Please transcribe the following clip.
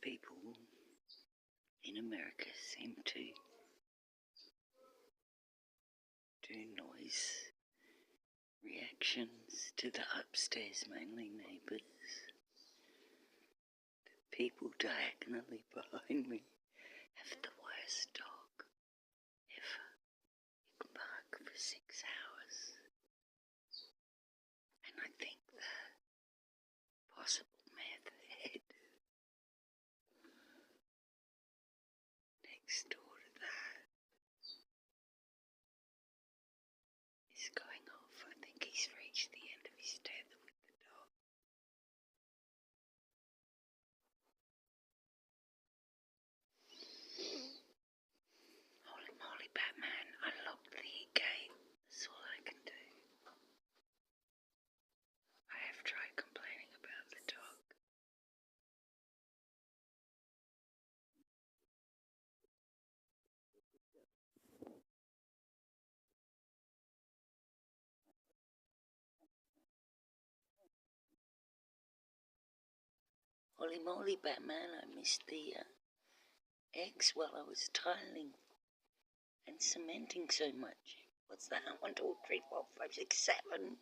people in America seem to do noise reactions to the upstairs, mainly neighbours. The people diagonally behind me have the worst dog ever. You can bark for 6 hours. And I think the possible method next door to that is going off. I think he's reached the end of his tether with the dog. Holy moly, Batman, I locked the gate. That's all I can do. I have tried complaining about the dog. Holy moly, Batman, I missed the eggs while I was tiling and cementing so much. What's that? 1, 2, 3, 4, 5, 6, 7.